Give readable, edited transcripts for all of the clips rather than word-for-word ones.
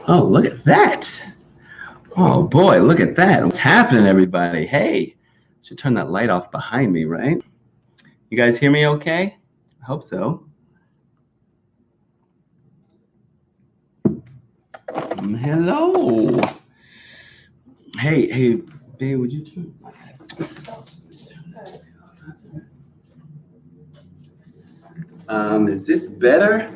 Oh, look at that. Oh boy, look at that. What's happening, everybody? Hey, should turn that light off behind me, right? You guys hear me okay? I hope so. Hello. Hey, babe, would you turn? Is this better?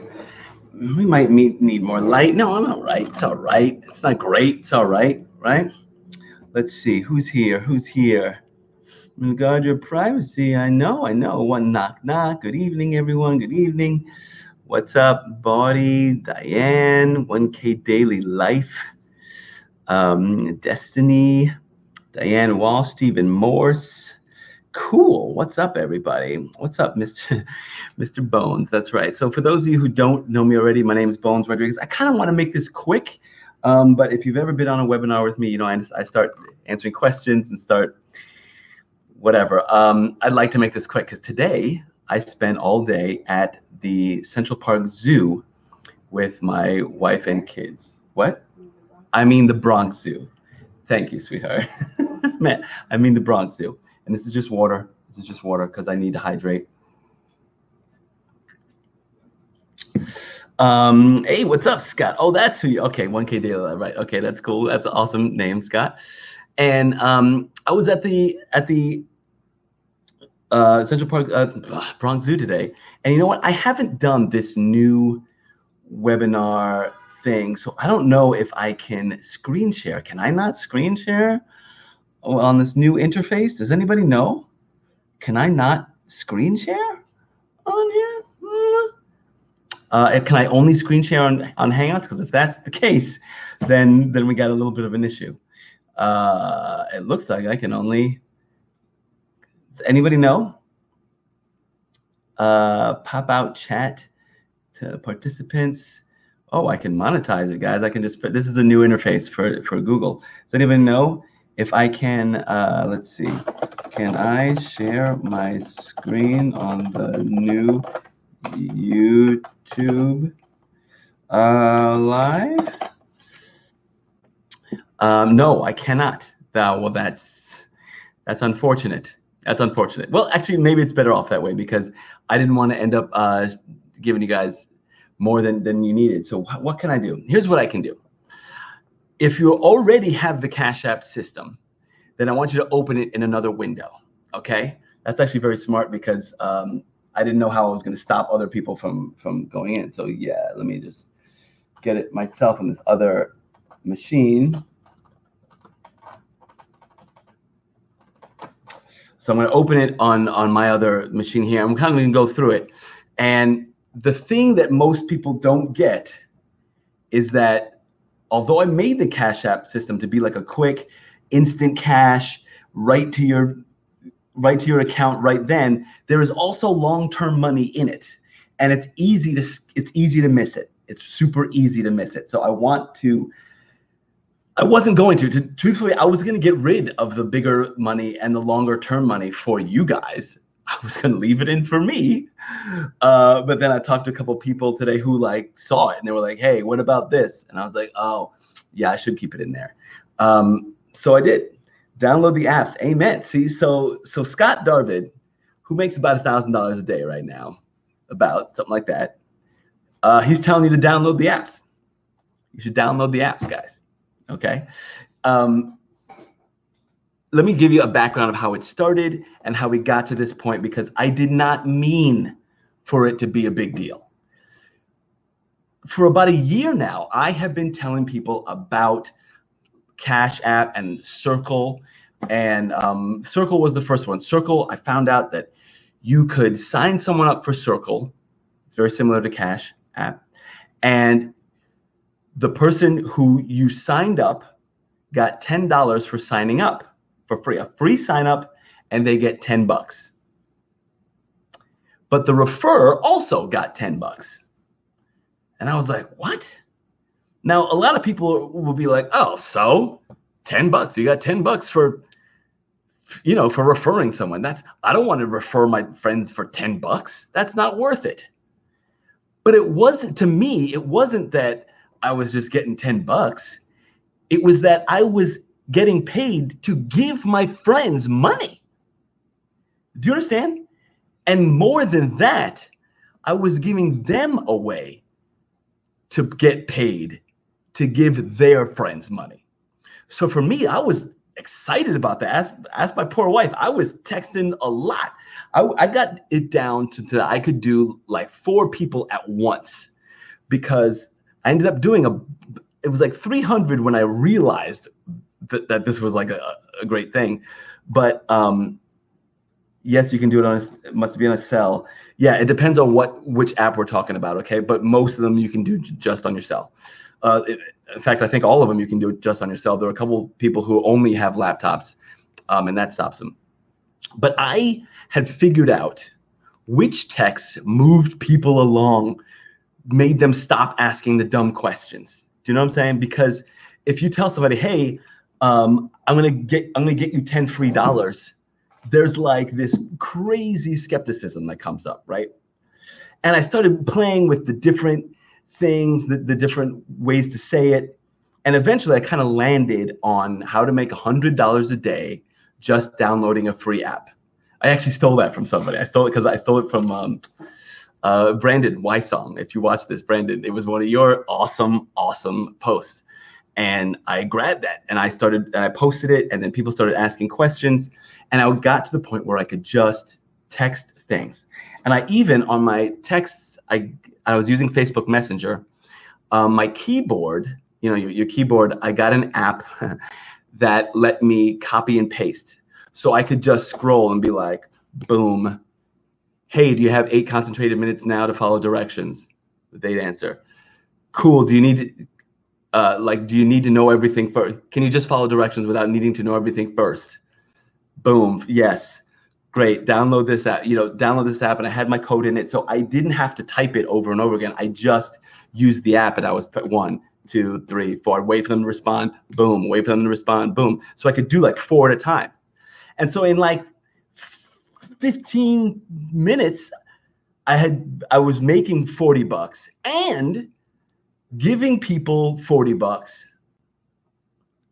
We might need more light. No, I'm all right. It's all right. It's not great. It's all right, right? Let's see. Who's here? Who's here? Regard your privacy. I know. One knock, knock. Good evening, everyone. Good evening. What's up, Body, Diane, 1K Daily Life, Destiny, Diane Wall, Stephen Morse. Cool. What's up, everybody? What's up, Mr. Bones? That's right. So for those of you who don't know me already, my name is Bones Rodriguez. I kind of want to make this quick, but if you've ever been on a webinar with me, you know, I start answering questions and start whatever. I'd like to make this quick because today I spent all day at the Central Park Zoo with my wife and kids. What? I mean the Bronx Zoo. Thank you, sweetheart. Man, I mean the Bronx Zoo. And this is just water. This is just water because I need to hydrate. Hey, what's up, Scott? Oh, that's who you. Okay, 1K Daily. Right. Okay, that's cool. That's an awesome name, Scott. And I was at the Central Park Bronx Zoo today, and you know what? I haven't done this new webinar thing, so I don't know if I can screen share. Can I not screen share on this new interface? Does anybody know? Can I not screen share on here? Can I only screen share on Hangouts? Because if that's the case, then we got a little bit of an issue. It looks like I can only. Does anybody know? Pop out chat to participants. Oh, I can monetize it, guys. I can just put. This is a new interface for Google. Does anybody know if I can? Let's see. Can I share my screen on the new YouTube live? No, I cannot. Well, that's unfortunate. That's unfortunate. Well, actually, maybe it's better off that way because I didn't want to end up giving you guys more than you needed. So what can I do? Here's what I can do. If you already have the Cash App system, then I want you to open it in another window, okay? That's actually very smart because I didn't know how I was going to stop other people from going in. So yeah, let me just get it myself on this other machine. So I'm going to open it on my other machine here. I'm kind of going to go through it. And the thing that most people don't get is that although I made the Cash App system to be like a quick, instant cash right to your account right then, there is also long-term money in it. And it's easy to miss it. It's super easy to miss it. So I wasn't going to. Truthfully, I was going to get rid of the bigger money and the longer term money for you guys. I was going to leave it in for me. But then I talked to a couple people today who like saw it and they were like, hey, what about this? And I was like, oh, yeah, I should keep it in there. So I did. Download the apps. Amen. See, so Scott Darvid, who makes about $1,000 a day right now, about something like that, he's telling you to download the apps. You should download the apps, guys. Okay. Let me give you a background of how it started and how we got to this point, because I did not mean for it to be a big deal. For about a year now, I have been telling people about Cash App and Circle, and Circle was the first one. Circle, I found out that you could sign someone up for Circle. It's very similar to Cash App. And the person who you signed up got $10 for signing up for free, a free sign up, and they get $10. But the referrer also got $10. And I was like, what? Now, a lot of people will be like, oh, so $10, you got $10 for, for referring someone. I don't want to refer my friends for $10. That's not worth it. But it wasn't, to me, it wasn't that I was just getting $10. It was that I was getting paid to give my friends money. Do you understand? And more than that, I was giving them away to get paid to give their friends money. So for me, I was excited about that. Ask my poor wife. I was texting a lot. I got it down to I could do like 4 people at once, because I ended up doing it was like 300 when I realized that this was like a great thing. But yes, you can do it it must be on a cell. Yeah, it depends on which app we're talking about, okay? But most of them you can do just on your cell. In fact, I think all of them you can do it just on your cell. There are a couple people who only have laptops, and that stops them. But I had figured out which texts moved people along, made them stop asking the dumb questions. Do you know what I'm saying? Because if you tell somebody, hey, I'm gonna get you $10 free, there's like this crazy skepticism that comes up, right? And I started playing with the different things, the different ways to say it. And eventually I kind of landed on how to make $100 a day just downloading a free app. I actually stole that from somebody. I stole it from Brandon Wysong. If you watch this, Brandon, it was one of your awesome posts. And I grabbed that and I posted it, and then people started asking questions, and I got to the point where I could just text things. And I even on my texts, I was using Facebook Messenger. My keyboard, your keyboard, I got an app that let me copy and paste. So I could just scroll and be like, boom, hey, do you have 8 concentrated minutes now to follow directions? They'd answer, cool, do you need to know everything first? Can you just follow directions without needing to know everything first? Boom, yes, great, download this app, and I had my code in it, so I didn't have to type it over and over again. I just used the app, and I was 1, 2, 3, 4, wait for them to respond, boom, wait for them to respond, boom. So I could do like 4 at a time. And so in like 15 minutes, I was making $40 and giving people $40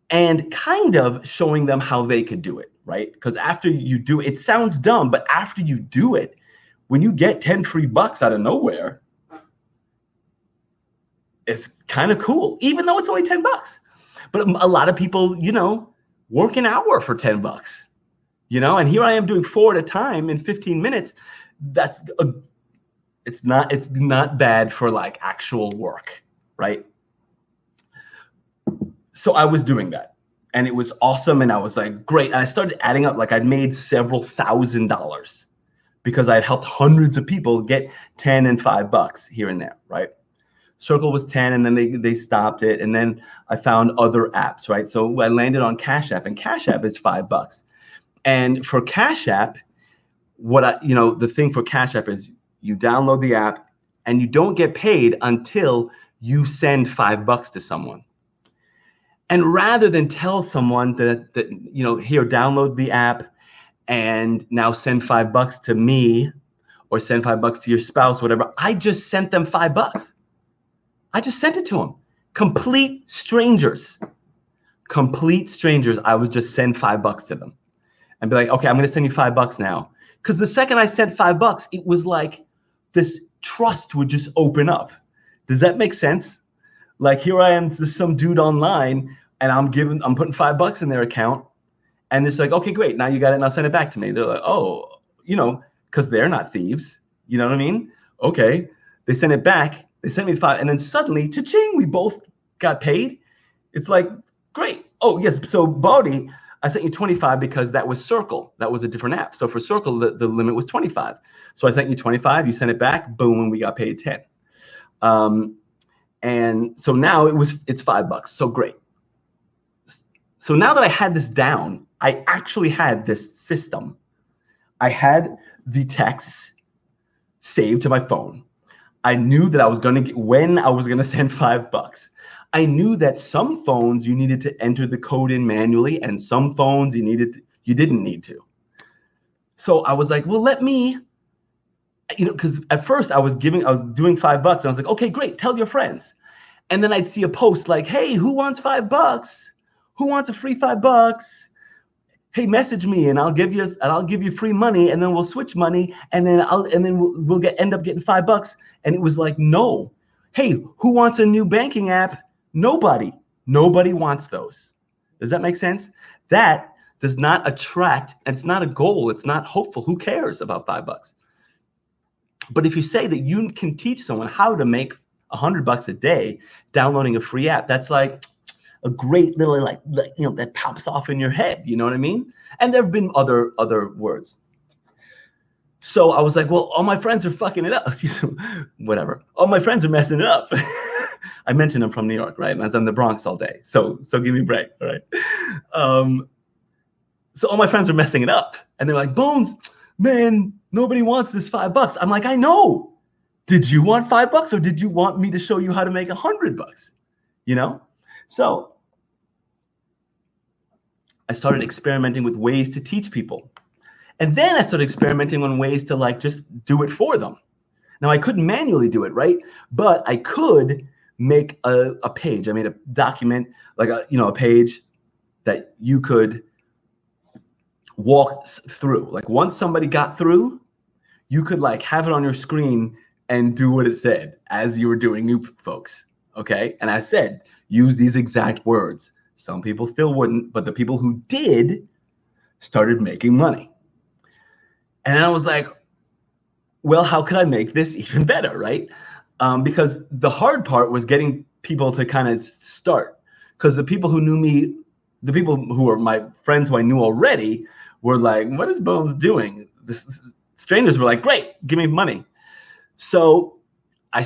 and kind of showing them how they could do it, right? Because after you do it, it sounds dumb, but after you do it, when you get 10 free bucks out of nowhere, it's kind of cool, even though it's only $10. But a lot of people, work an hour for $10. And here I am doing 4 at a time in 15 minutes. It's not bad for like actual work, right? So I was doing that, and it was awesome, and I was like, great. And I started adding up, like I'd made several $1,000s because I'd helped hundreds of people get 10 and $5 here and there, right? Circle was 10, and then they stopped it, and then I found other apps, right? So I landed on Cash App, and Cash App is $5. And for Cash App, the thing for Cash App is you download the app and you don't get paid until you send $5 to someone. And rather than tell someone that here, download the app and now send $5 to me or send $5 to your spouse, whatever, I just sent them $5. I just sent it to them. Complete strangers. I would just send $5 to them. And be like, okay, I'm going to send you $5 now. Because the second I sent $5, it was like this trust would just open up. Does that make sense? Like here I am, some dude online, and I'm putting $5 in their account, and it's like, okay, great, now you got it, now send it back to me. They're like, oh, because they're not thieves. You know what I mean? Okay, they send it back. They sent me $5, and then suddenly, cha-ching, we both got paid. It's like, great. Oh yes, so Bodhi, I sent you 25 because that was Circle. That was a different app. So for Circle, the limit was 25. So I sent you 25, you sent it back, boom, and we got paid 10. And so now it's $5. So great. So now that I had this down, I actually had this system. I had the texts saved to my phone. I knew that I was going to get when I was going to send $5. I knew that some phones you needed to enter the code in manually, and some phones you didn't need to. So I was like, well, let me, because at first I was doing $5, and I was like, okay, great, tell your friends. And then I'd see a post like, hey, who wants $5? Who wants a free $5? Hey, message me and I'll give you free money, and then we'll switch money, and then we'll end up getting $5. And it was like, no. Hey, who wants a new banking app? Nobody wants those. Does that make sense? That does not attract, and it's not a goal. It's not hopeful. Who cares about $5? But if you say that you can teach someone how to make $100 a day downloading a free app, that's like a great little like that pops off in your head. You know what I mean? And there have been other words. So I was like, well, all my friends are fucking it up. Whatever. All my friends are messing it up. I mentioned I'm from New York, right? And I was in the Bronx all day. So give me a break, all right? So all my friends are messing it up. And they're like, Bones, man, nobody wants this $5. I'm like, I know. Did you want $5 or did you want me to show you how to make $100? You know? So I started experimenting with ways to teach people. And then I started experimenting on ways to like just do it for them. Now I couldn't manually do it, right? But I could make a page. I made a document, like a page that you could walk through. Like once somebody got through, you could like have it on your screen and do what it said as you were doing new folks. Okay. And I said, use these exact words. Some people still wouldn't, but the people who did started making money. And I was like, well, how could I make this even better, right? Because the hard part was getting people to kind of start. Because the people who knew me, the people who were my friends who I knew already were like, what is Bones doing? Strangers were like, great, give me money. So I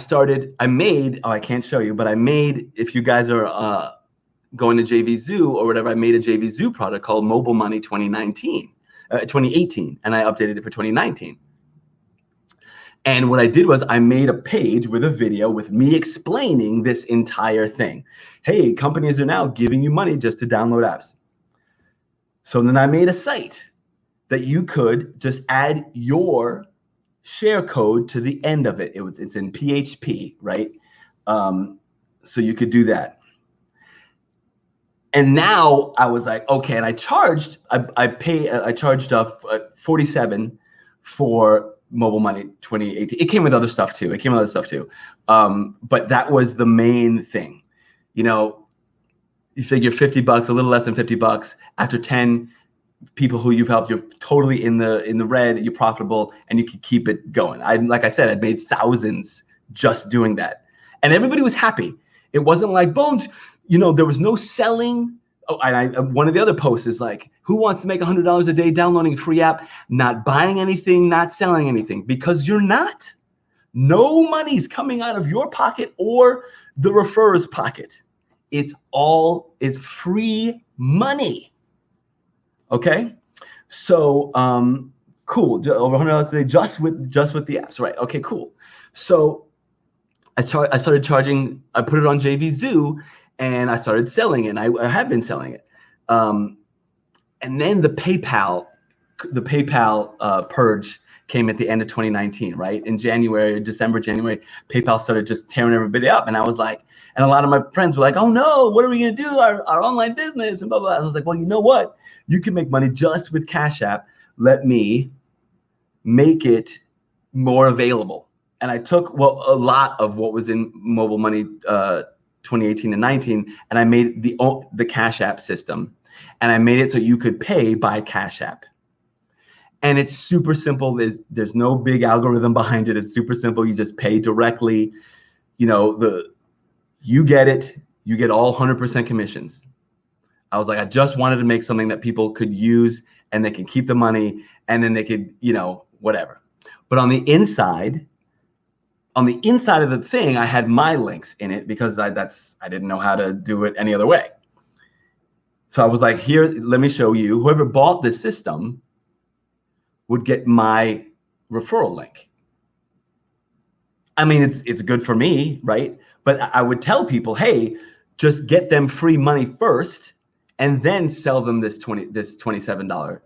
made, I can't show you, but I made, if you guys are going to JV Zoo or whatever, I made a JV Zoo product called Mobile Money 2018, and I updated it for 2019. And what I did was I made a page with a video with me explaining this entire thing. Hey, companies are now giving you money just to download apps. So then I made a site that you could just add your share code to the end of it. It's in PHP, right? So you could do that. And now I was like, okay, and I charged $47 for Mobile Money 2018. It came with other stuff too. But that was the main thing. You figure $50, a little less than $50. After 10 people who you've helped, you're totally in the red, you're profitable, and you can keep it going. Like I said, I made thousands just doing that. And everybody was happy. It wasn't like, Bones, there was no selling. Oh, and one of the other posts is like, who wants to make $100 a day downloading a free app, not buying anything, not selling anything? Because you're not. No money's coming out of your pocket or the referrer's pocket. It's free money. Okay? So cool. Over $100 a day just with the apps, right? Okay, cool. So I started charging, I put it on JV Zoo, and I started selling it. And I have been selling it. And then the PayPal purge came at the end of 2019, right? In December, January, PayPal started just tearing everybody up. And I was like, and a lot of my friends were like, oh no, what are we gonna do? Our online business and blah, blah, blah. I was like, well, you know what? You can make money just with Cash App. Let me make it more available. And I took a lot of what was in Mobile Money 2018 and 19, and I made the Cash App system, and I made it so you could pay by Cash App. And it's super simple. There's no big algorithm behind it. It's super simple. You just pay directly. You get it. You get all 100% commissions. I was like, I just wanted to make something that people could use and they can keep the money, and then they could, whatever. But on the inside of the thing, I had my links in it because I didn't know how to do it any other way. So I was like, here, let me show you. Whoever bought this system would get my referral link. I mean, it's good for me, right? But I would tell people, hey, just get them free money first and then sell them this $27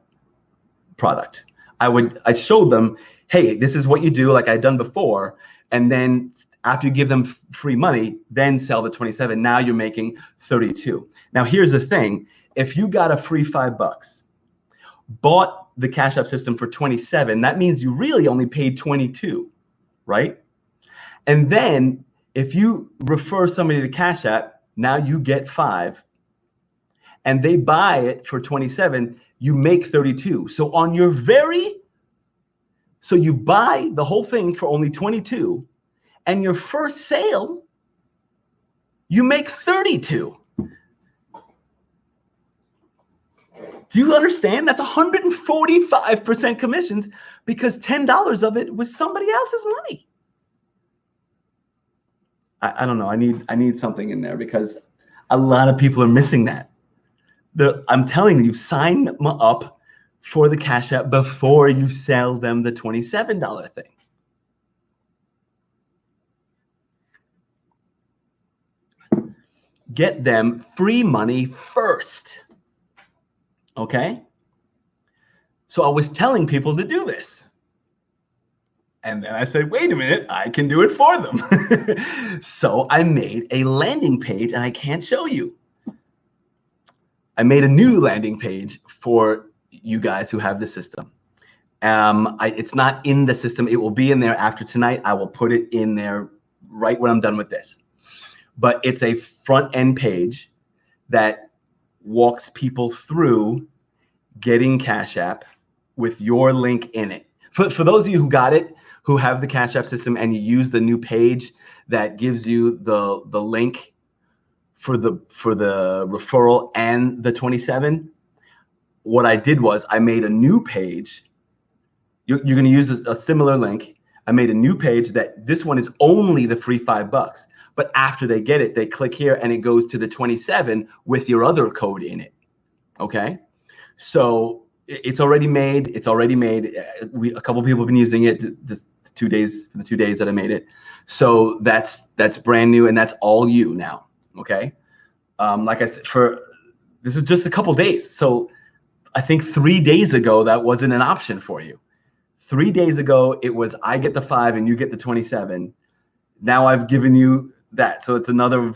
product. I showed them, hey, this is what you do, like I'd done before, and then After you give them free money, then sell the 27. Now you're making 32. Now here's the thing. If you got a free $5, bought the Cash App system for 27, that means you really only paid 22, right? And then if you refer somebody to Cash App, now you get 5, and they buy it for 27, you make 32. So on your so you buy the whole thing for only 22, and your first sale, you make 32. Do you understand? That's 145% commissions because $10 of it was somebody else's money. I don't know. I need something in there because a lot of people are missing that. I'm telling you, sign them up for the Cash App before you sell them the $27 thing. Get them free money first. Okay? So I was telling people to do this. And then I said, wait a minute, I can do it for them. So I made a landing page, and I can't show you. I made a new landing page for you guys who have the system. It's not in the system. It will be in there after tonight. I will put it in there right when I'm done with this. But it's a front end page that walks people through getting Cash App with your link in it. For those of you who got it, who have the Cash App system, and you use the new page that gives you the link for the referral and the 27, what I did was I made a new page. You're going to use a similar link. I made a new page that this one is only the free $5. But after they get it, they click here and it goes to the 27 with your other code in it. Okay. So it's already made. It's already made. A couple people have been using it just 2 days, for the 2 days that I made it. So that's brand new, and that's all you now. Okay. Like I said, this is just a couple days. So I think 3 days ago, that wasn't an option for you. 3 days ago, it was, I get the 5 and you get the 27. Now I've given you that. So it's another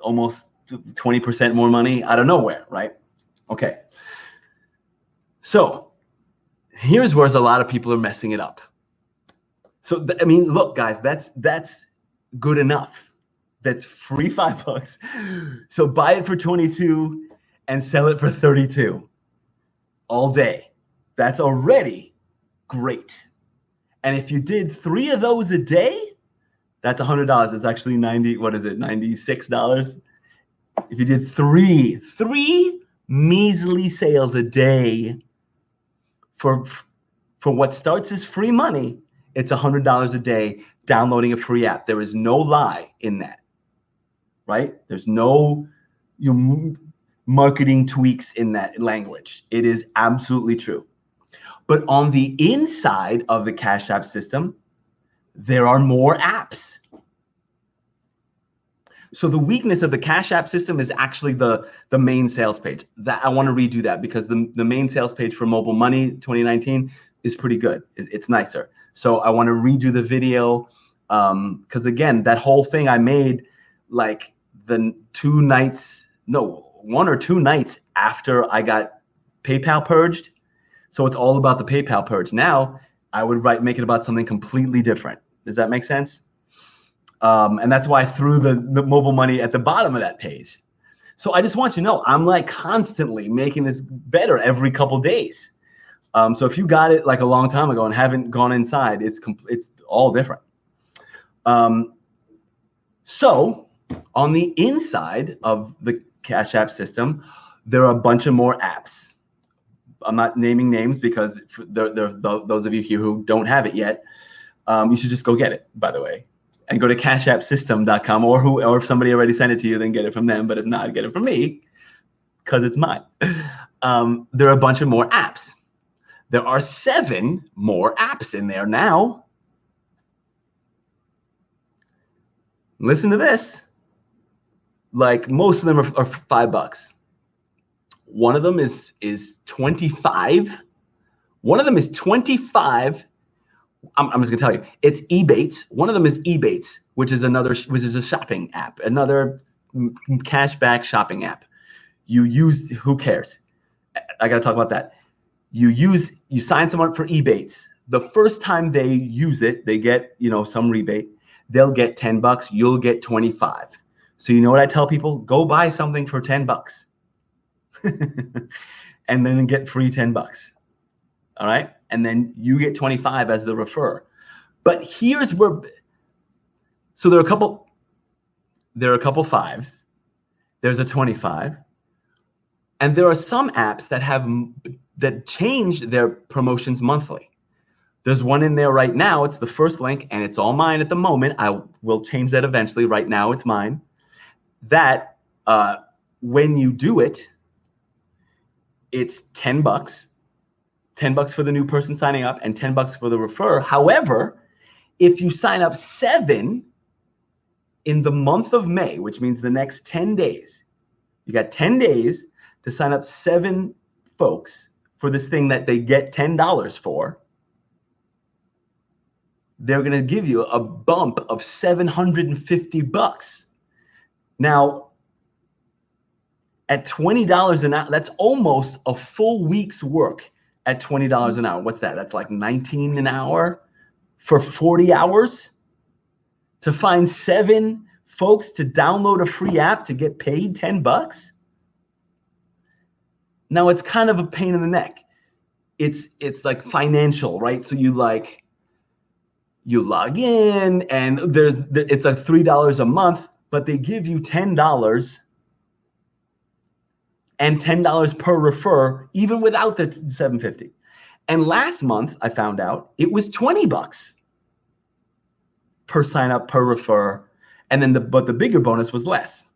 almost 20% more money out of nowhere, right? Okay. So here's where a lot of people are messing it up. So, I mean, look, guys, that's good enough. That's free $5. So buy it for 22 and sell it for 32 all day. That's already great. And if you did 3 of those a day, that's $100. It's actually $96. If you did three measly sales a day for what starts as free money, it's $100 a day downloading a free app. There is no lie in that, right? There's no marketing tweaks in that language. It is absolutely true. But on the inside of the Cash App system, there are more apps. So the weakness of the Cash App system is actually the main sales page. That I want to redo that because the main sales page for Mobile Money 2019 is pretty good. It's nicer. So I want to redo the video because again, that whole thing I made like the 1 or 2 nights after I got PayPal purged. So it's all about the PayPal purge. Now I would make it about something completely different. Does that make sense? And that's why I threw the Mobile Money at the bottom of that page. So I just want you to know, I'm like constantly making this better every couple days. So if you got it like a long time ago and haven't gone inside, it's all different. So on the inside of the Cash App system, there are a bunch of more apps. I'm not naming names because those of you here who don't have it yet, you should just go get it, by the way. And go to cashappsystem.com or if somebody already sent it to you, then get it from them. But if not, get it from me because it's mine. There are a bunch of more apps. There are 7 more apps in there now. Listen to this. Like most of them are $5. One of them is 25. One of them is 25 I'm just gonna tell you, it's Ebates. One of them is Ebates, which is a shopping app, another cashback shopping app. You use, who cares? I gotta talk about that. You sign someone up for Ebates. The first time they use it, they get, some rebate. They'll get $10. You'll get 25. So you know what I tell people? Go buy something for $10, and then get free $10. All right, and then you get 25 as the referrer. But here's where, so there are a couple fives. There's a 25, and there are some apps that change their promotions monthly. There's one in there right now. It's the first link, and it's all mine at the moment. I will change that eventually. Right now, it's mine. That when you do it, it's $10, $10 for the new person signing up, and $10 for the referrer. However, if you sign up 7 in the month of May, which means the next 10 days, you got 10 days to sign up 7 folks for this thing that they get $10 for. They're going to give you a bump of $750. Now, at $20 an hour, that's almost a full week's work at $20 an hour. What's that? That's like $19 an hour for 40 hours to find 7 folks to download a free app to get paid $10. Now, it's kind of a pain in the neck. It's like financial, right? So you log in, and it's like $3 a month, but they give you $10 and $10 per refer, even without the $750. And last month I found out it was $20 per sign up per refer, and then but the bigger bonus was less.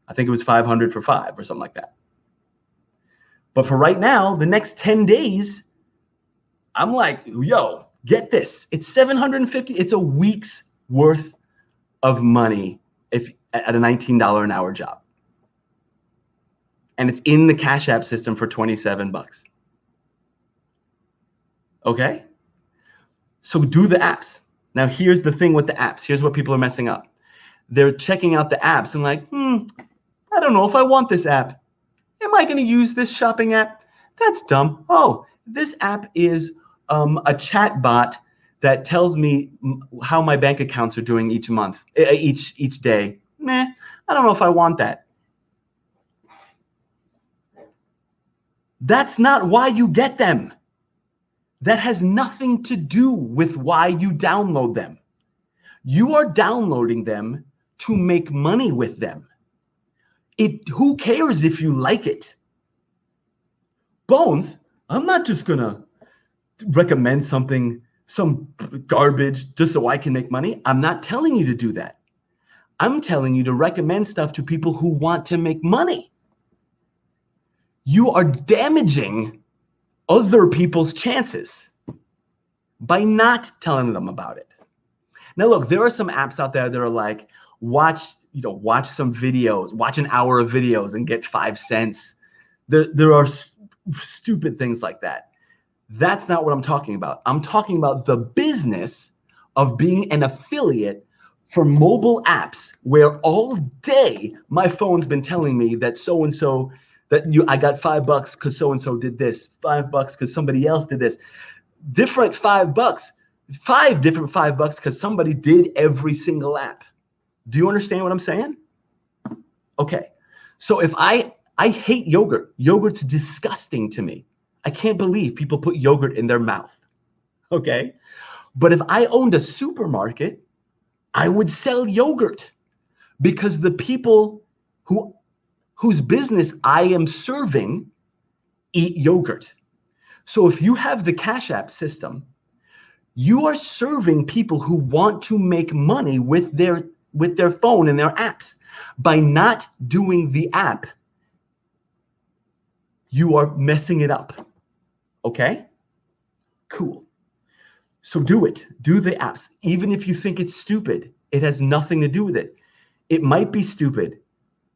I think it was $500 for 5 or something like that. But for right now, the next 10 days, I'm like, yo, get this. It's $750. It's a week's worth of money if at a $19 an hour job. And it's in the Cash App system for $27. Okay? So do the apps. Now, here's the thing with the apps. Here's what people are messing up. They're checking out the apps and like, I don't know if I want this app. Am I going to use this shopping app? That's dumb. Oh, this app is a chat bot that tells me how my bank accounts are doing each month, each day. Meh, I don't know if I want that. That's not why you get them. That has nothing to do with why you download them. You are downloading them to make money with them. Who cares if you like it? Bones, I'm not just gonna recommend some garbage just so I can make money. I'm not telling you to do that. I'm telling you to recommend stuff to people who want to make money. You are damaging other people's chances by not telling them about it. Now, look, there are some apps out there that are like, watch some videos, watch an hour of videos and get 5 cents. There are stupid things like that. That's not what I'm talking about. I'm talking about the business of being an affiliate for mobile apps where all day my phone's been telling me that so-and-so, I got $5 because so-and-so did this, $5 because somebody else did this. Different $5, 5 different $5 because somebody did every single app. Do you understand what I'm saying? Okay. So if I hate yogurt. Yogurt's disgusting to me. I can't believe people put yogurt in their mouth. Okay. But if I owned a supermarket, I would sell yogurt because the people whose business I am serving eat yogurt. So if you have the Cash App system, you are serving people who want to make money with their phone and their apps. By not doing the app, you are messing it up. Okay? Cool. So do it. Do the apps. Even if you think it's stupid, it has nothing to do with it. It might be stupid,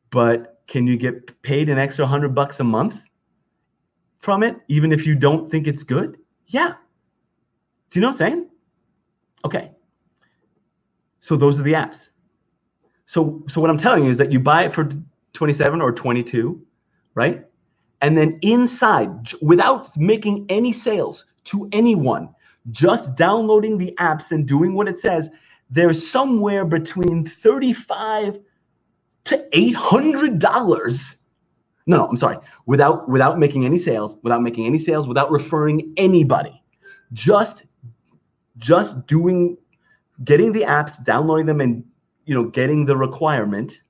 but can you get paid an extra $100 a month from it, even if you don't think it's good? Yeah. Do you know what I'm saying? Okay. So those are the apps. So what I'm telling you is that you buy it for 27 or 22, right? And then inside, without making any sales to anyone, just downloading the apps and doing what it says, there's somewhere between $35 to $800. No, I'm sorry. Without making any sales, without referring anybody, just getting the apps, downloading them, and getting the requirement.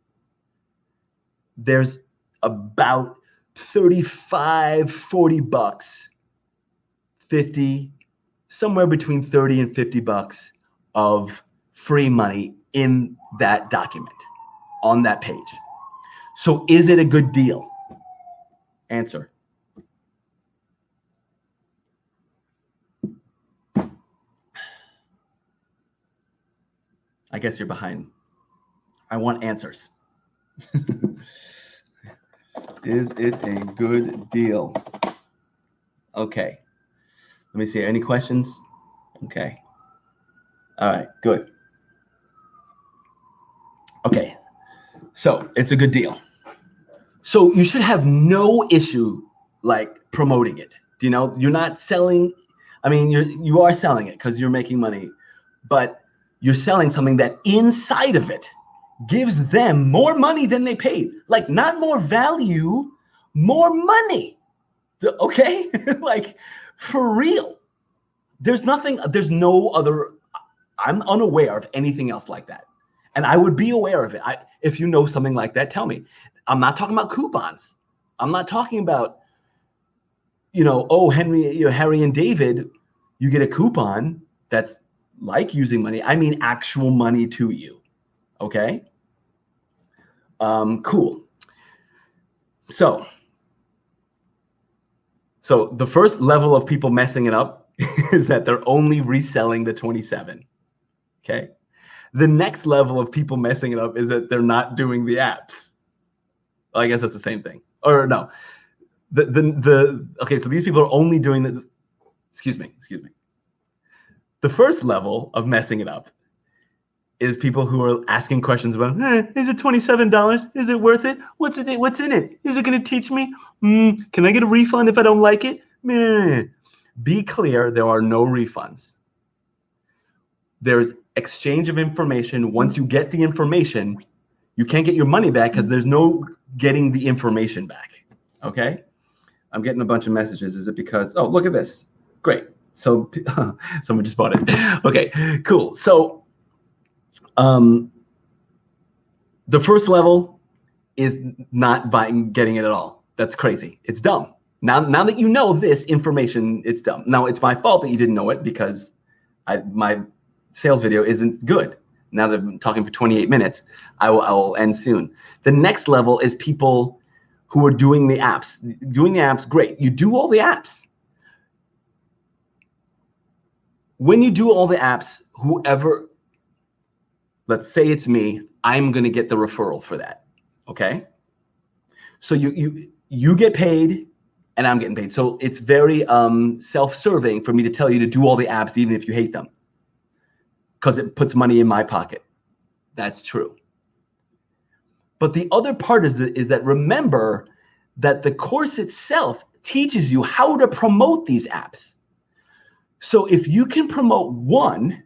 There's about $35, $40, 50, somewhere between 30 and $50 of free money in that document on that page. So is it a good deal? Answer. I guess you're behind. I want answers. Is it a good deal? Okay. Let me see. Any questions? Okay. All right. Good. Okay. So it's a good deal. So you should have no issue like promoting it. You're not selling. I mean, you are selling it because you're making money, but you're selling something that inside of it gives them more money than they paid. Like not more value, more money. Okay? Like for real. There's no other, I'm unaware of anything else like that. And I would be aware of it. If you know something like that, tell me. I'm not talking about coupons. I'm not talking about, Harry and David, you get a coupon that's like using money. I mean actual money to you. Okay? Cool. So the first level of people messing it up is that they're only reselling the 27. Okay. The next level of people messing it up is that they're not doing the apps. Well, I guess that's the same thing. Or no. Okay, so these people are only doing excuse me. The first level of messing it up is people who are asking questions about, is it $27? Is it worth it? What's in it? Is it going to teach me? Can I get a refund if I don't like it? Be clear, there are no refunds. There's exchange of information. Once you get the information, you can't get your money back because there's no getting the information back. Okay? I'm getting a bunch of messages. Is it because, oh, look at this. Great. So someone just bought it. Okay, cool. So the first level is not getting it at all. That's crazy. It's dumb. Now that you know this information, it's dumb. Now it's my fault that you didn't know it because my sales video isn't good. Now that I'm talking for 28 minutes, I will end soon. The next level is people who are doing the apps. Doing the apps, great. You do all the apps. When you do all the apps, whoever, let's say it's me, I'm going to get the referral for that. Okay? So you get paid and I'm getting paid. So it's very self-serving for me to tell you to do all the apps even if you hate them, because it puts money in my pocket. That's true. But the other part is that remember that the course itself teaches you how to promote these apps. So if you can promote one,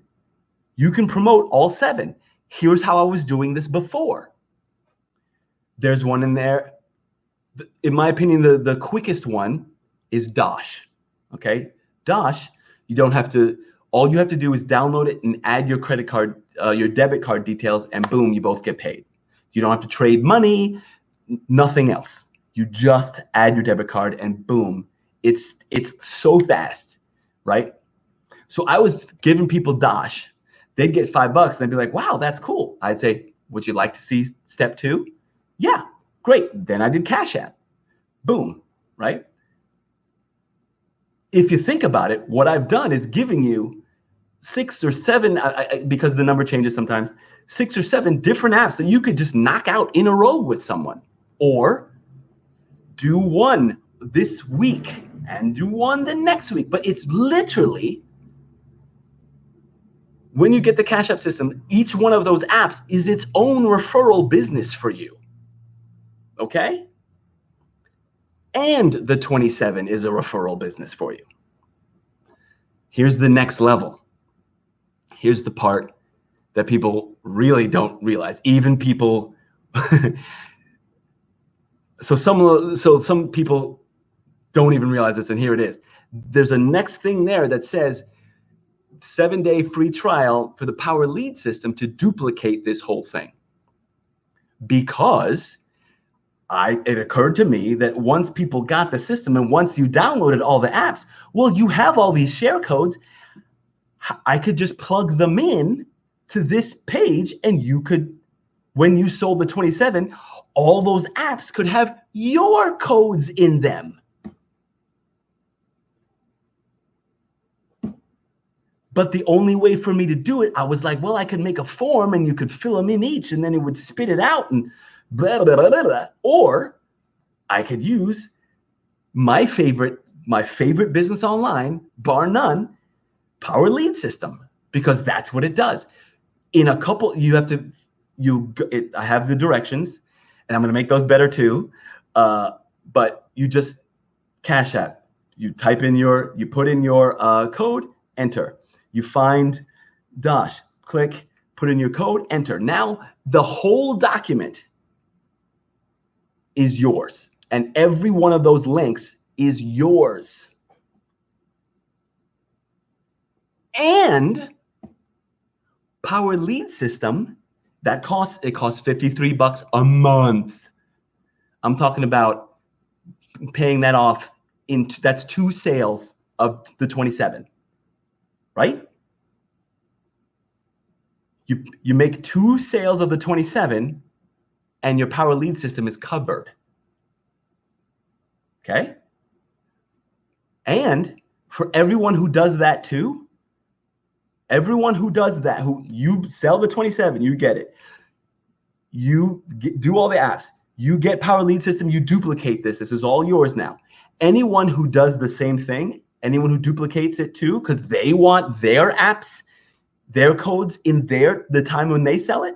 you can promote all 7. Here's how I was doing this before. There's one in there. In my opinion, the quickest one is Dosh. Okay? Dosh, you don't have to, all you have to do is download it and add your credit card, your debit card details, and boom, you both get paid. You don't have to trade money, nothing else. You just add your debit card and boom, it's so fast, right? So I was giving people Dosh. They'd get $5 and they'd be like, wow, that's cool. I'd say, would you like to see step 2? Yeah, great. Then I did Cash App. Boom, right? If you think about it, what I've done is giving you 6 or 7, because the number changes sometimes, 6 or 7 different apps that you could just knock out in a row with someone, or do one this week and do one the next week. But it's literally When you get the Cash App system, each one of those apps is its own referral business for you. Okay? And the 27 is a referral business for you. Here's the next level. Here's the part that people really don't realize. Even people, so some people don't even realize this, and here it is. There's a next thing there that says 7-day free trial for the Power Lead system to duplicate this whole thing. Because it occurred to me that once people got the system and once you downloaded all the apps, well, you have all these share codes. I could just plug them in to this page, and you could, when you sold the 27, all those apps could have your codes in them. But the only way for me to do it, I was like, well, I could make a form and you could fill them in each, and then it would spit it out and blah, blah, blah, blah, blah. Or I could use my favorite business online, bar none, Power Lead system, because that's what it does. In a couple, I have the directions, and I'm going to make those better too. But you just Cash App, you put in your code, enter. You find Dosh, click, put in your code, enter. Now the whole document is yours, and every one of those links is yours. And Power Lead system, it costs $53 a month. I'm talking about paying that off that's 2 sales of the 27. Right? You make 2 sales of the 27 and your Power Lead system is covered. Okay? And for everyone who does that too, everyone who does that, who you sell the 27, you get it. You do all the apps. You get Power Lead system, you duplicate this. This is all yours now. Anyone who does the same thing, anyone who duplicates it too, because they want their apps, their codes in the time when they sell it,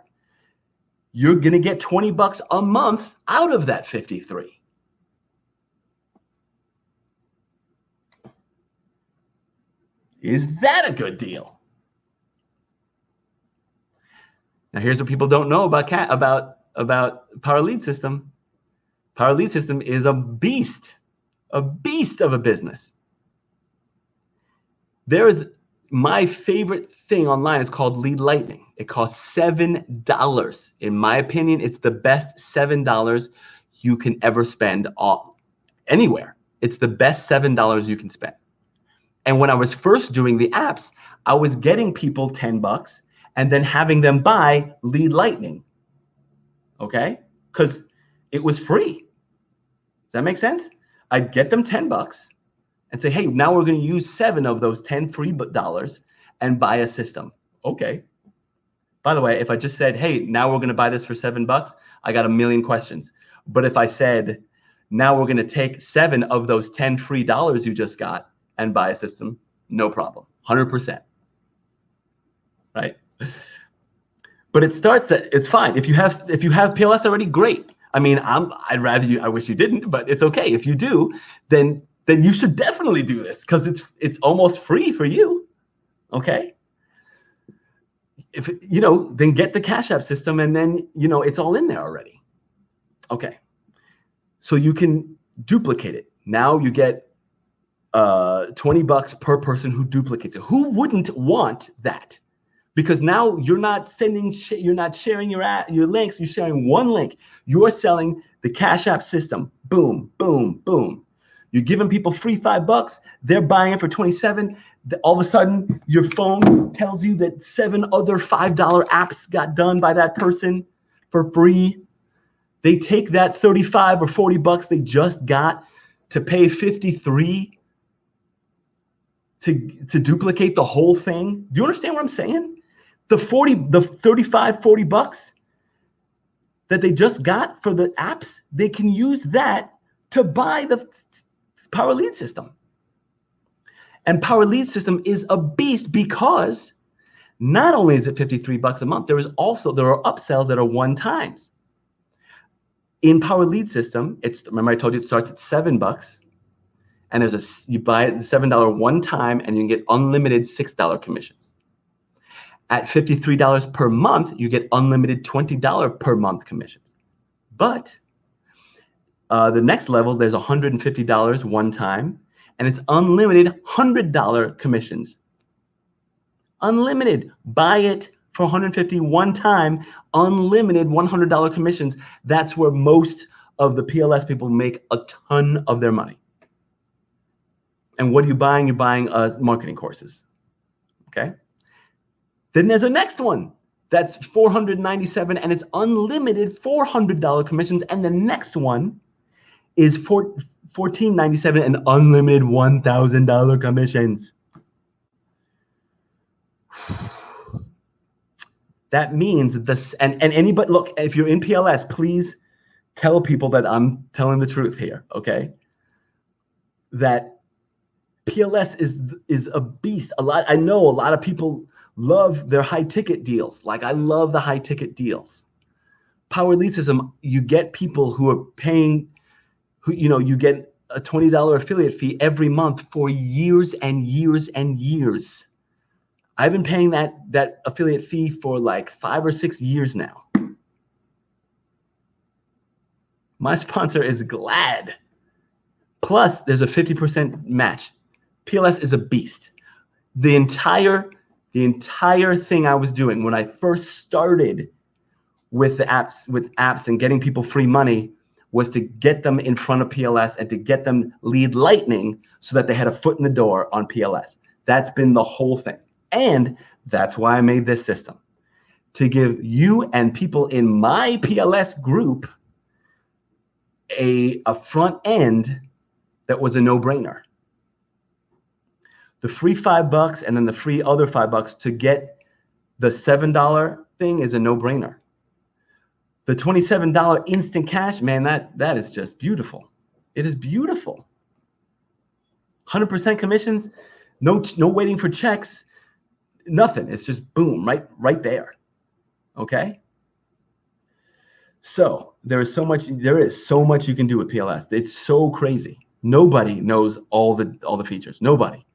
you're going to get $20 a month out of that 53. Is that a good deal? Now here's what people don't know about Power Lead system. Power Lead system is a beast of a business. My favorite thing online is called Lead Lightning. It costs $7. In my opinion, it's the best $7 you can ever spend anywhere. It's the best $7 you can spend. And when I was first doing the apps, I was getting people $10 and then having them buy Lead Lightning. Okay? Because it was free. Does that make sense? I'd get them $10 and say, hey, now we're going to use 7 of those 10 free dollars and buy a system. Okay. By the way, if I just said, hey, now we're going to buy this for $7, I got a million questions. But if I said, now we're going to take 7 of those 10 free dollars you just got and buy a system, no problem, 100%. Right? But it's fine. If you have PLS already, great. I mean, I wish you didn't, but it's okay. If you do, then you should definitely do this because it's almost free for you. Okay? Then get the Cash App system, and then it's all in there already. Okay. So you can duplicate it. Now you get $20 per person who duplicates it. Who wouldn't want that? Because now you're not sharing your links. You're sharing one link. You're selling the Cash App system. Boom, boom, boom. You're giving people free $5. They're buying it for 27. All of a sudden, your phone tells you that 7 other $5 apps got done by that person for free. They take that $35 or $40 they just got to pay 53 to duplicate the whole thing. Do you understand what I'm saying? The $35, $40 that they just got for the apps, they can use that to buy the Power Lead system. And Power Lead system is a beast because Not only is it $53 a month, there are upsells that are one times. In Power Lead System, remember I told you it starts at $7, and you buy it the $7 one time, and you can get unlimited $6 commissions. At $53 per month, you get unlimited $20 per month commissions. But the next level, there's $150 one time, and it's unlimited $100 commissions. Unlimited. Buy it for $150 one time, unlimited $100 commissions. That's where most of the PLS people make a ton of their money. And what are you buying? You're buying marketing courses. Okay. Then there's a next one that's $497, and it's unlimited $400 commissions. And the next one is $1497 and unlimited $1,000 commissions. That means this, and anybody, look, if you're in PLS, please tell people that I'm telling the truth here, okay? That PLS is a beast. I know a lot of people love their high ticket deals. Like, I love the high ticket deals. Power Lead System, you get people who are paying, you get a $20 affiliate fee every month for years and years and years. I've been paying that affiliate fee for like 5 or 6 years now. My sponsor is glad. Plus, there's a 50% match. PLS is a beast. The entire thing I was doing when I first started with apps and getting people free money was to get them in front of PLS and to get them lead lightning so that they had a foot in the door on PLS. That's been the whole thing. And that's why I made this system, to give you and people in my PLS group a front end that was a no-brainer. The free $5 and then the free other $5 to get the $7 thing is a no-brainer. The $27 instant cash, man, that is just beautiful. It is beautiful. 100% commissions, no waiting for checks. Nothing. It's just boom, right there. Okay. So there is so much you can do with PLS. It's so crazy. Nobody knows all the features. Nobody.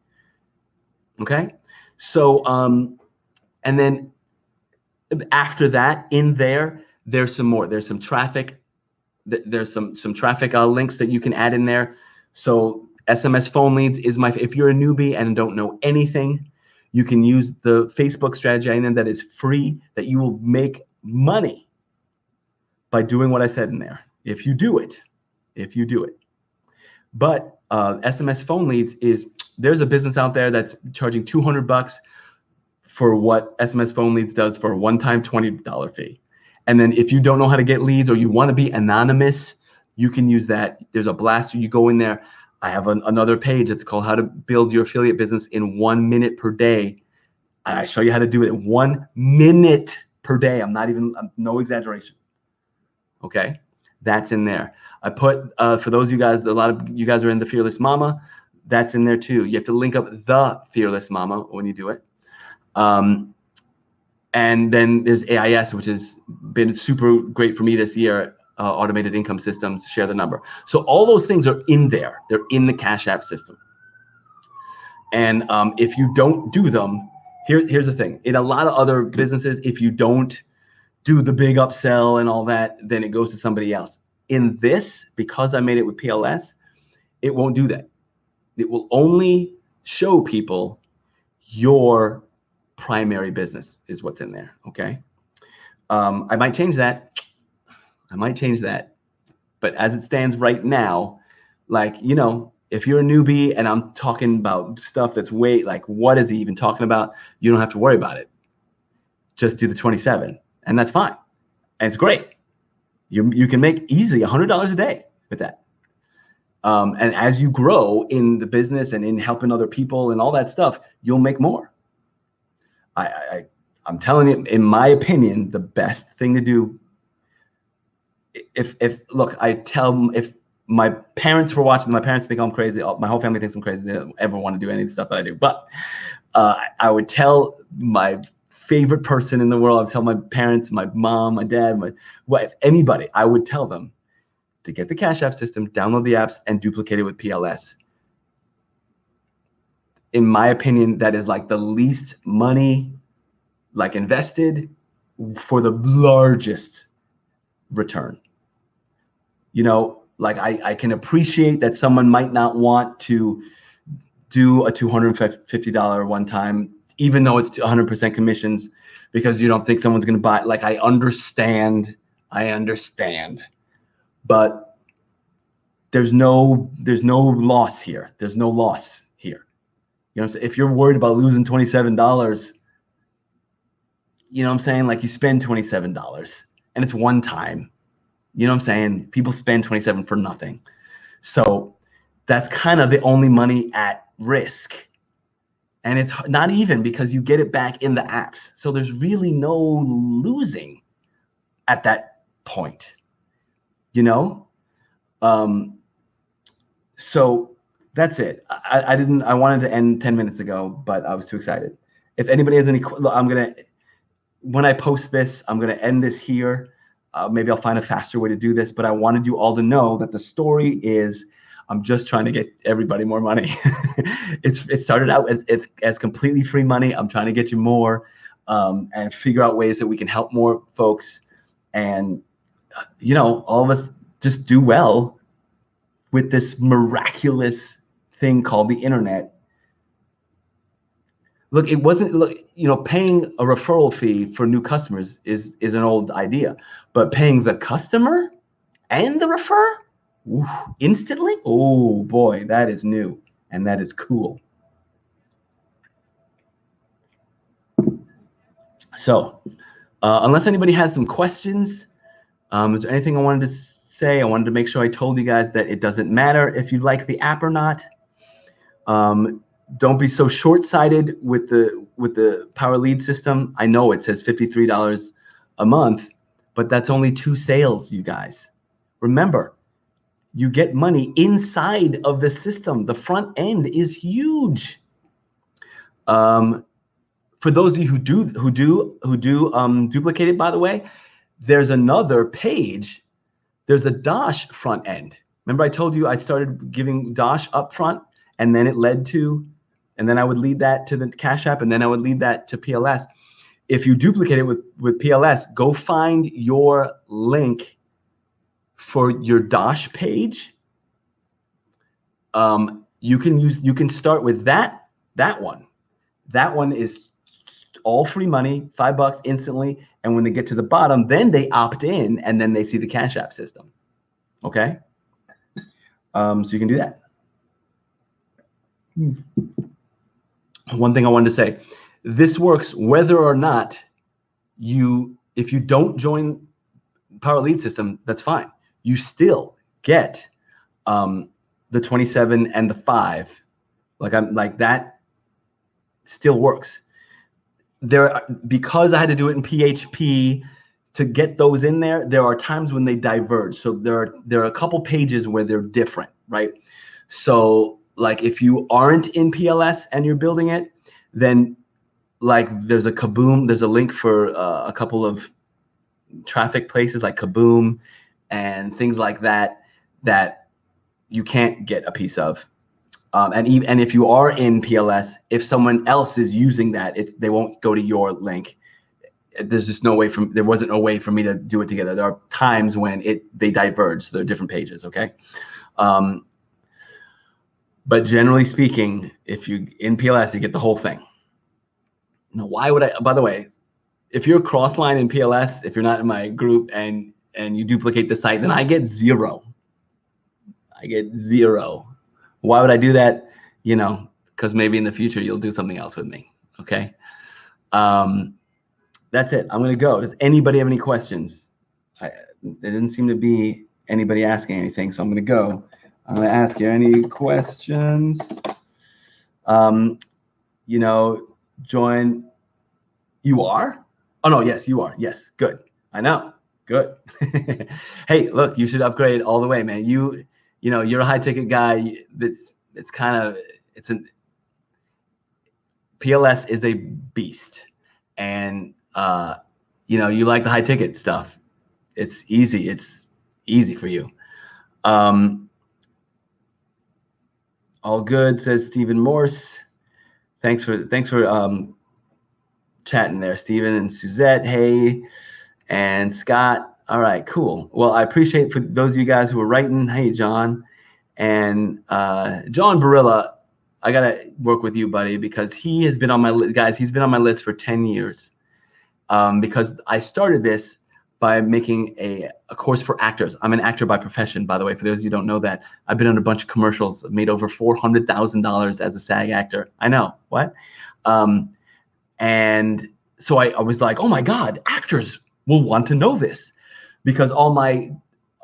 Okay. So and then after that, in there's some more. There's some traffic. There's some traffic links that you can add in there. So SMS phone leads is if you're a newbie and don't know anything, you can use the Facebook strategy and that is free, that you will make money by doing what I said in there. If you do it. But SMS phone leads there's a business out there that's charging $200 for what SMS phone leads does for a one-time $20 fee. And then if you don't know how to get leads or you want to be anonymous, you can use that. There's a blaster. You go in there. I have another page that's called How to Build Your Affiliate Business in 1 minute per day. And I show you how to do it in 1 minute per day. I'm no exaggeration. Okay, that's in there. I put, for those of you guys, a lot of you guys are in the Fearless Mama, that's in there too. You have to link up the Fearless Mama when you do it. And then there's AIS, which has been super great for me this year. Automated income systems, share the number. So all those things are in there. They're in the Cash App system. And if you don't do them, here's the thing. In a lot of other businesses, if you don't do the big upsell and all that, then it goes to somebody else. In this, because I made it with PLS, it won't do that. It will only show people your primary business is what's in there, okay? I might change that. But as it stands right now, like, if you're a newbie and I'm talking about stuff that's what is he even talking about? You don't have to worry about it. Just do the 27 and that's fine. And it's great. You can make easily $100 a day with that. And as you grow in the business and in helping other people and all that stuff, you'll make more. I'm telling you, in my opinion, the best thing to do, if my parents were watching, my parents think I'm crazy. My whole family thinks I'm crazy. They don't ever want to do any of the stuff that I do. But I would tell my favorite person in the world. I would tell my parents, my mom, my dad, my wife, anybody, I would tell them to get the Cash App system, download the apps, and duplicate it with PLS. In my opinion, that is like the least money like invested for the largest return. You know, like I can appreciate that someone might not want to do a $250 one time, even though it's 100% commissions, because you don't think someone's going to buy. Like I understand, but there's no loss here. There's no loss here. You know what I'm saying? If you're worried about losing $27, you know what I'm saying? Like you spend $27 and it's one time. You know what I'm saying? People spend 27 for nothing. So that's kind of the only money at risk. And it's not even, because you get it back in the apps. So there's really no losing at that point, you know? So that's it. I wanted to end 10 minutes ago, but I was too excited. If anybody has any, when I post this, I'm going to end this here. Maybe I'll find a faster way to do this, but I wanted you all to know that the story is I'm just trying to get everybody more money. It started out as completely free money. I'm trying to get you more and figure out ways that we can help more folks. And, you know, all of us just do well with this miraculous thing called the internet. Look, it wasn't, you know, paying a referral fee for new customers is an old idea, but paying the customer and the refer instantly, oh boy, that is new and that is cool. So unless anybody has some questions, is there anything I wanted to say? I wanted to make sure I told you guys that it doesn't matter if you like the app or not. Don't be so short-sighted with the Power Lead system. I know it says $53 a month, but that's only 2 sales, you guys. Remember, you get money inside of the system. The front end is huge. For those of you who do duplicate it, by the way, there's another page. There's a Dosh front end. Remember I told you I started giving Dosh up front, and then it led to, and then I would lead that to the Cash App, and then I would lead that to PLS. If you duplicate it with PLS, go find your link for your Dosh page. You can start with that one. That one is all free money, $5 instantly. And when they get to the bottom, then they opt in and then they see the Cash App system. Okay. So you can do that. One thing I wanted to say, this works whether or not if you don't join Power Lead system, that's fine. You still get the 27 and the 5. Like that still works. Because I had to do it in PHP to get those in there, there are times when they diverge. So there are a couple pages where they're different, right? So like if you aren't in PLS and you're building it, then like there's a Kaboom, there's a link for a couple of traffic places like Kaboom and things like that you can't get a piece of. And if you are in PLS, if someone else is using that, they won't go to your link. There's just no way there wasn't a way for me to do it together. There are times when they diverge, so they're different pages, okay? But generally speaking, if you in PLS, you get the whole thing. Now, why would I, by the way, if you're cross-line in PLS, if you're not in my group and you duplicate the site, then I get 0. I get 0. Why would I do that? You know, because maybe in the future you'll do something else with me. Okay. That's it. I'm going to go. Does anybody have any questions? There didn't seem to be anybody asking anything, so I'm going to go. I'm going to ask you any questions. You know, join. You are? Oh, no. Yes, you are. Yes. Good. I know. Good. Hey, look, you should upgrade all the way, man. You know, you're a high ticket guy. PLS is a beast. and you know, you like the high ticket stuff. It's easy. It's easy for you. All good, says Stephen Morse. Thanks for chatting there, Stephen and Suzette. Hey, and Scott. All right, cool. Well, I appreciate for those of you guys who are writing. Hey, John and John Barilla. I gotta work with you, buddy, because he has been on my list, guys. He's been on my list for 10 years because I started this by making a course for actors. I'm an actor by profession, by the way. For those of you who don't know that, I've been on a bunch of commercials. I've made over $400,000 as a SAG actor. I know, what? And so I was like, oh my God, actors will want to know this, because all my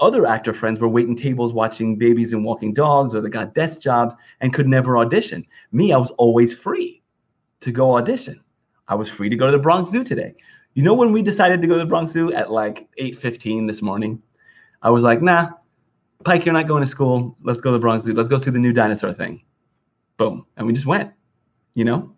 other actor friends were waiting tables watching Babies and Walking Dogs, or they got desk jobs and could never audition. Me, I was always free to go audition. I was free to go to the Bronx Zoo today. You know, when we decided to go to the Bronx Zoo at like 8:15 this morning, I was like, nah, Pike, you're not going to school. Let's go to the Bronx Zoo. Let's go see the new dinosaur thing. Boom. And we just went, you know?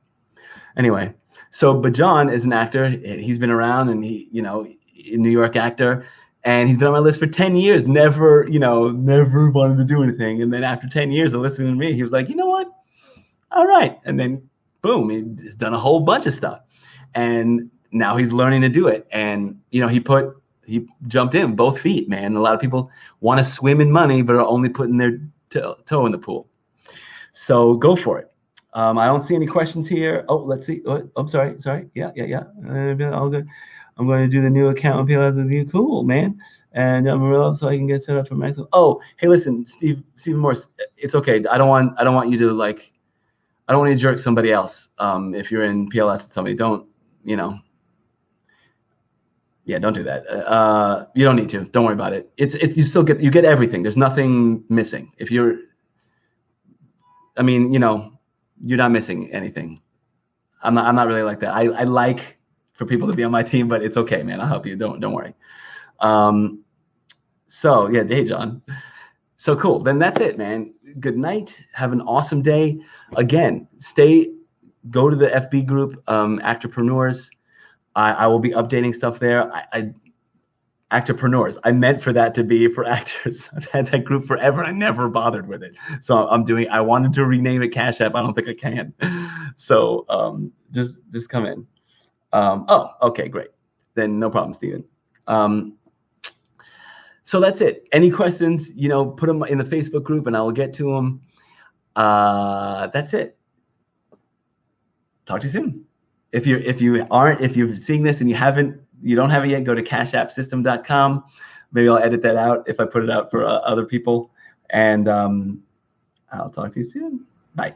Anyway, so, but John is an actor. He's been around, and he, you know, a New York actor, and he's been on my list for 10 years, never, you know, never wanted to do anything. And then after 10 years of listening to me, he was like, you know what? All right. And then boom, he's done a whole bunch of stuff. And now he's learning to do it. And, you know, he jumped in both feet, man. A lot of people want to swim in money, but are only putting their toe in the pool. So go for it. I don't see any questions here. Oh, let's see. Oh, I'm sorry. Yeah. All good. I'm going to do the new account on PLS with you. Cool, man. And so I can get set up for maximum. Oh, hey, listen, Stephen Morse. It's okay. I don't want you to like. I don't want you to jerk somebody else. If you're in PLS with somebody, don't, you know. Yeah, don't do that. You don't need to. Don't worry about it. It's you get everything. There's nothing missing. If you're, I mean, you know, you're not missing anything. I'm not really like that. I like for people to be on my team, but it's okay, man. I'll help you. Don't worry. So yeah, hey John. So cool. Then that's it, man. Good night. Have an awesome day. Again, go to the FB group, Actorpreneurs. I will be updating stuff there. Actorpreneurs. I meant for that to be for actors. I've had that group forever. I never bothered with it. So I wanted to rename it Cash App. I don't think I can. So just come in. Oh, okay, great. Then no problem, Steven. So that's it. Any questions, you know, put them in the Facebook group and I will get to them. That's it. Talk to you soon. If you're seeing this and you don't have it yet, go to cashappsystem.com. Maybe I'll edit that out if I put it out for other people. And I'll talk to you soon. Bye.